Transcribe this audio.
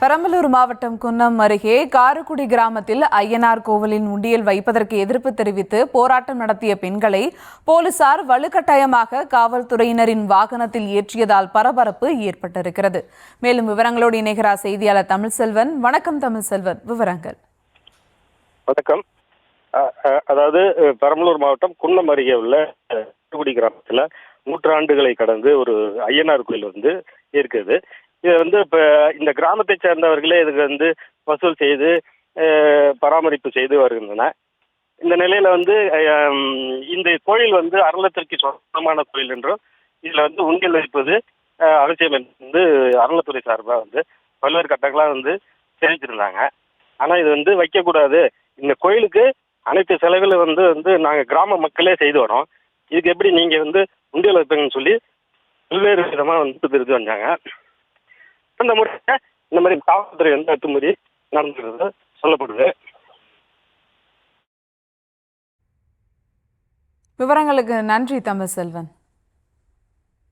பெரம்பலூர் மாவட்டம் குன்னம் அருகே காரக்குடி கிராமத்தில் ஐயனார் கோவிலின் உண்டியல் வைப்பதற்கு எதிர்ப்பு தெரிவித்து போராட்டம் நடத்திய பெண்களை போலீசார் வலுக்கட்டாயமாக காவல்துறையினரின் வாகனத்தில் ஏற்றியதால் பரபரப்பு ஏற்பட்டிருக்கிறது. மேலும் விவரங்களோடு இணைகிறார் செய்தியாளர் தமிழ்செல்வன். வணக்கம் தமிழ்செல்வன், விவரங்கள். வணக்கம். அதாவது பெரம்பலூர் மாவட்டம் குன்னம் அருகே உள்ள காரக்குடி கிராமத்தில் நூற்றாண்டுகளை கடந்து ஒரு ஐயனார் கோயில் இருக்குது. இது இப்போ இந்த கிராமத்தை சேர்ந்தவர்களே இதுக்கு வசூல் செய்து பராமரிப்பு செய்து வருகின்றன. இந்த நிலையில இந்த கோயில் அறநிலையத்துறைக்கு சொந்தமான கோயில் என்றும் இதில் உண்டியல் வைப்பது அவசியம் என்று அறநிலையத்துறை சார்பாக பல்வேறு கட்டங்களாக தெரிவிச்சிருந்தாங்க. ஆனால் இது வைக்கக்கூடாது, இந்த கோயிலுக்கு அனைத்து செலவுகளும் நாங்கள் கிராம மக்களே செய்து வரோம், இதுக்கு எப்படி நீங்கள் உண்டியல் வைப்பீங்கன்னு சொல்லி பல்வேறு விதமாக தெரிஞ்சு வந்தாங்க. இந்த முறை இந்த மாதிரி காவல்துறை அத்துமுறை நடந்துக்கிறது சொல்லப்படுது. விவரங்களுக்கு நன்றி தமிழ்செல்வன்.